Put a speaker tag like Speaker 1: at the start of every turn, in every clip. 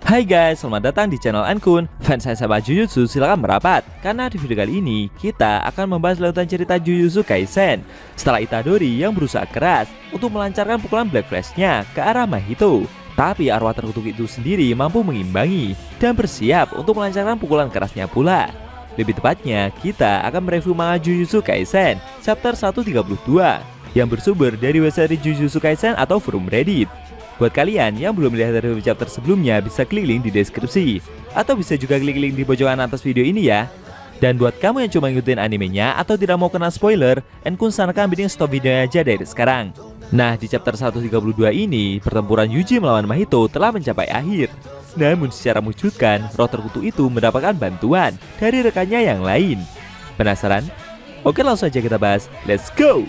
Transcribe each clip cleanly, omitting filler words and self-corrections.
Speaker 1: Hai guys, selamat datang di channel Ankun. Fans saya sahabat Jujutsu silahkan merapat, karena di video kali ini kita akan membahas lanjutan cerita Jujutsu Kaisen setelah Itadori yang berusaha keras untuk melancarkan pukulan Black Flash-nya ke arah Mahito. Tapi arwah terkutuk itu sendiri mampu mengimbangi dan bersiap untuk melancarkan pukulan kerasnya pula. Lebih tepatnya, kita akan mereview manga Jujutsu Kaisen chapter 132 yang bersumber dari website Jujutsu Kaisen atau forum Reddit. Buat kalian yang belum melihat review chapter sebelumnya, bisa klik link di deskripsi atau bisa juga klik link di pojokan atas video ini ya. Dan buat kamu yang cuma ngikutin animenya atau tidak mau kena spoiler, Ankun sarankan mending stop videonya aja dari sekarang. Nah, di chapter 132 ini, pertempuran Yuji melawan Mahito telah mencapai akhir. Namun secara mengejutkan, roh terkutuk itu mendapatkan bantuan dari rekannya yang lain. Penasaran? Oke, langsung aja kita bahas. Let's go!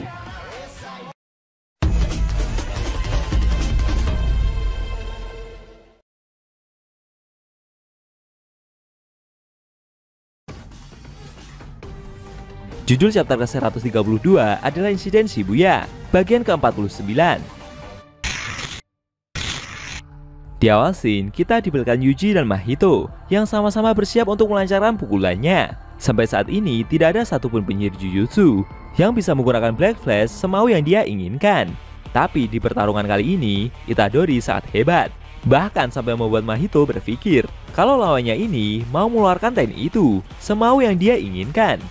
Speaker 1: Judul chapter ke-132 adalah Insiden Shibuya, bagian ke-49. Di awal scene, kita diberikan Yuji dan Mahito yang sama-sama bersiap untuk melancarkan pukulannya. Sampai saat ini, tidak ada satupun penyihir Jujutsu yang bisa menggunakan Black Flash semau yang dia inginkan. Tapi di pertarungan kali ini, Itadori sangat hebat. Bahkan sampai membuat Mahito berpikir kalau lawannya ini mau mengeluarkan teknik itu semau yang dia inginkan.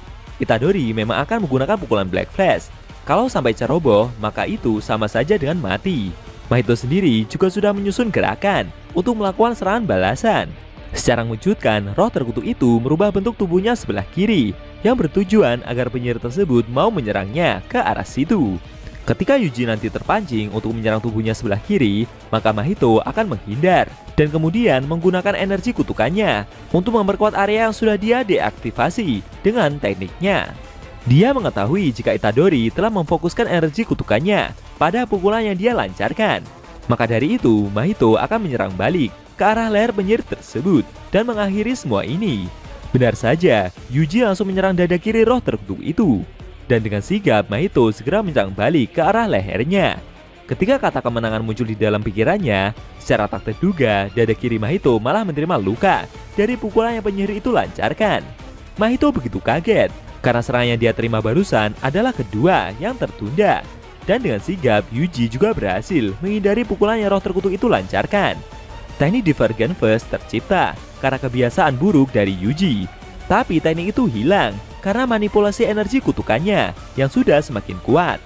Speaker 1: Itadori memang akan menggunakan pukulan Black Flash. Kalau sampai ceroboh, maka itu sama saja dengan mati. Mahito sendiri juga sudah menyusun gerakan untuk melakukan serangan balasan. Secara mengejutkan, roh terkutuk itu merubah bentuk tubuhnya sebelah kiri yang bertujuan agar penyihir tersebut mau menyerangnya ke arah situ. Ketika Yuji nanti terpancing untuk menyerang tubuhnya sebelah kiri, maka Mahito akan menghindar dan kemudian menggunakan energi kutukannya untuk memperkuat area yang sudah dia deaktivasi dengan tekniknya. Dia mengetahui jika Itadori telah memfokuskan energi kutukannya pada pukulan yang dia lancarkan. Maka dari itu, Mahito akan menyerang balik ke arah leher penyihir tersebut dan mengakhiri semua ini. Benar saja, Yuji langsung menyerang dada kiri roh terkutuk itu. Dan dengan sigap, Mahito segera menyerang balik ke arah lehernya. Ketika kata kemenangan muncul di dalam pikirannya, secara tak terduga, dada kiri Mahito malah menerima luka dari pukulan yang penyihir itu lancarkan. Mahito begitu kaget, karena serangan yang dia terima barusan adalah kedua yang tertunda. Dan dengan sigap, Yuji juga berhasil menghindari pukulan yang roh terkutuk itu lancarkan. Teknik Divergent Fist tercipta karena kebiasaan buruk dari Yuji. Tapi teknik itu hilang karena manipulasi energi kutukannya yang sudah semakin kuat.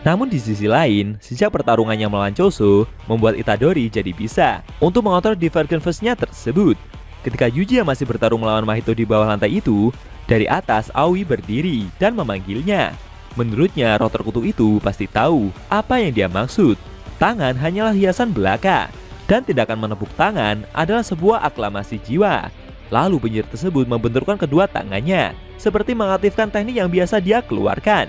Speaker 1: Namun di sisi lain, sejak pertarungannya melawan Choso, membuat Itadori jadi bisa untuk mengontrol Divergent Fist-nya tersebut. Ketika Yuji yang masih bertarung melawan Mahito di bawah lantai itu, dari atas Aoi berdiri dan memanggilnya. Menurutnya, roh terkutuk itu pasti tahu apa yang dia maksud. Tangan hanyalah hiasan belaka, dan tindakan menepuk tangan adalah sebuah aklamasi jiwa. Lalu penyihir tersebut membenturkan kedua tangannya, seperti mengaktifkan teknik yang biasa dia keluarkan.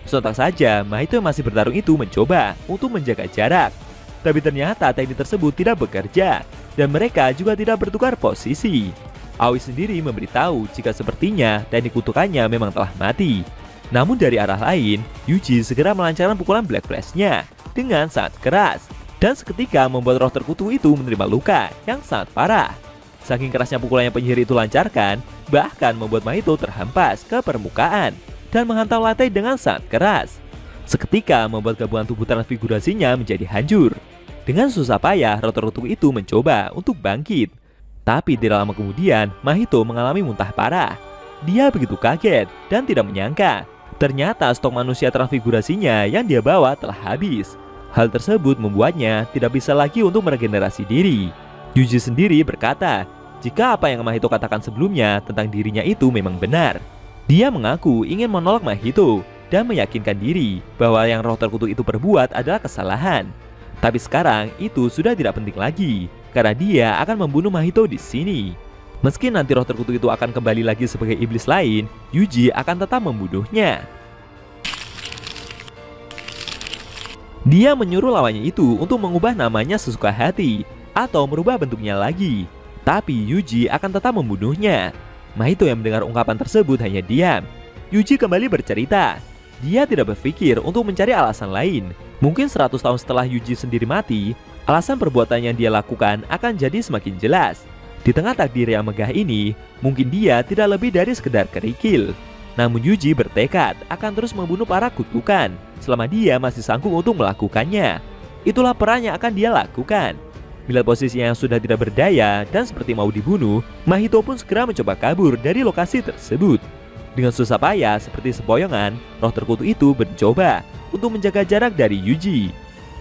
Speaker 1: Sontak saja, Mahito yang masih bertarung itu mencoba untuk menjaga jarak. Tapi ternyata teknik tersebut tidak bekerja, dan mereka juga tidak bertukar posisi. Aoi sendiri memberitahu jika sepertinya teknik kutukannya memang telah mati. Namun dari arah lain, Yuji segera melancarkan pukulan Black Flash-nya dengan sangat keras. Dan seketika membuat roh terkutuk itu menerima luka yang sangat parah. Saking kerasnya pukulan yang penyihir itu lancarkan, bahkan membuat Mahito terhempas ke permukaan dan menghantam lantai dengan sangat keras. Seketika membuat gabungan tubuh transfigurasinya menjadi hancur. Dengan susah payah, roh terkutuk itu mencoba untuk bangkit. Tapi tidak lama kemudian, Mahito mengalami muntah parah. Dia begitu kaget dan tidak menyangka, ternyata stok manusia transfigurasinya yang dia bawa telah habis. Hal tersebut membuatnya tidak bisa lagi untuk meregenerasi diri. Yuji sendiri berkata, jika apa yang Mahito katakan sebelumnya tentang dirinya itu memang benar. Dia mengaku ingin menolak Mahito dan meyakinkan diri bahwa yang roh terkutuk itu perbuat adalah kesalahan. Tapi sekarang itu sudah tidak penting lagi, karena dia akan membunuh Mahito di sini. Meski nanti roh terkutuk itu akan kembali lagi sebagai iblis lain, Yuji akan tetap membunuhnya. Dia menyuruh lawannya itu untuk mengubah namanya sesuka hati atau merubah bentuknya lagi. Tapi Yuji akan tetap membunuhnya. Mahito yang mendengar ungkapan tersebut hanya diam. Yuji kembali bercerita dia tidak berpikir untuk mencari alasan lain. Mungkin 100 tahun setelah Yuji sendiri mati, alasan perbuatan yang dia lakukan akan jadi semakin jelas. Di tengah takdir yang megah ini, mungkin dia tidak lebih dari sekedar kerikil. Namun Yuji bertekad akan terus membunuh para kutukan selama dia masih sanggup untuk melakukannya. Itulah peran yang akan dia lakukan. Melihat posisinya yang sudah tidak berdaya dan seperti mau dibunuh, Mahito pun segera mencoba kabur dari lokasi tersebut. Dengan susah payah seperti sempoyongan, roh terkutuk itu mencoba untuk menjaga jarak dari Yuji.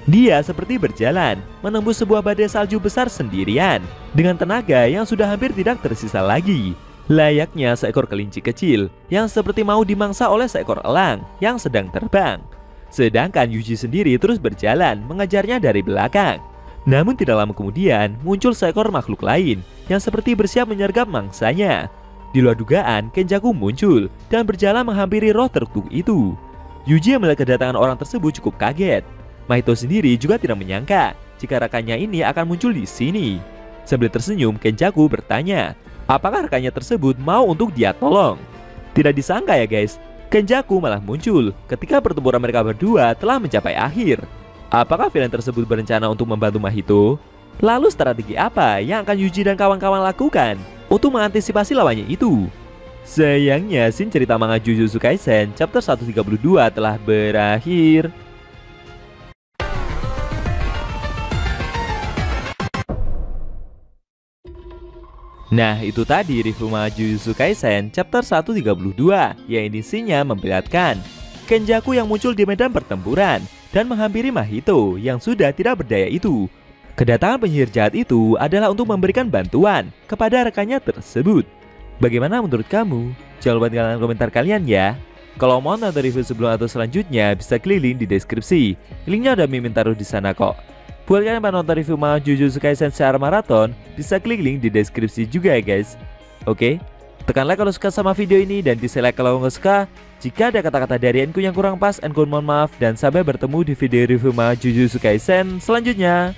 Speaker 1: Dia seperti berjalan menembus sebuah badai salju besar sendirian dengan tenaga yang sudah hampir tidak tersisa lagi. Layaknya seekor kelinci kecil yang seperti mau dimangsa oleh seekor elang yang sedang terbang. Sedangkan Yuji sendiri terus berjalan mengejarnya dari belakang. Namun tidak lama kemudian muncul seekor makhluk lain yang seperti bersiap menyergap mangsanya. Di luar dugaan, Kenjaku muncul dan berjalan menghampiri roh terkutuk itu. Yuji yang melihat kedatangan orang tersebut cukup kaget. Mahito sendiri juga tidak menyangka jika rekannya ini akan muncul di sini. Sambil tersenyum, Kenjaku bertanya, apakah rekannya tersebut mau untuk dia tolong? Tidak disangka ya guys, Kenjaku malah muncul ketika pertempuran mereka berdua telah mencapai akhir. Apakah villain tersebut berencana untuk membantu Mahito? Lalu strategi apa yang akan Yuji dan kawan-kawan lakukan untuk mengantisipasi lawannya itu? Sayangnya scene cerita manga Jujutsu Kaisen chapter 132 telah berakhir. Nah, itu tadi review manga Jujutsu Kaisen chapter 132 yang isinya memperlihatkan Kenjaku yang muncul di medan pertempuran dan menghampiri Mahito yang sudah tidak berdaya itu. Kedatangan penyihir jahat itu adalah untuk memberikan bantuan kepada rekannya tersebut. Bagaimana menurut kamu? Jangan lupa tinggalkan komentar kalian ya. Kalau mau nonton review sebelum atau selanjutnya bisa klik link di deskripsi. Linknya udah Mimin taruh di sana kok. Buat kalian yang mau nonton review manga Jujutsu Kaisen secara maraton, bisa klik link di deskripsi juga ya guys. Oke, tekan like kalau suka sama video ini dan dislike kalau nggak suka. Jika ada kata-kata dari Enku yang kurang pas, Enku mohon maaf dan sampai bertemu di video review manga Jujutsu Kaisen selanjutnya.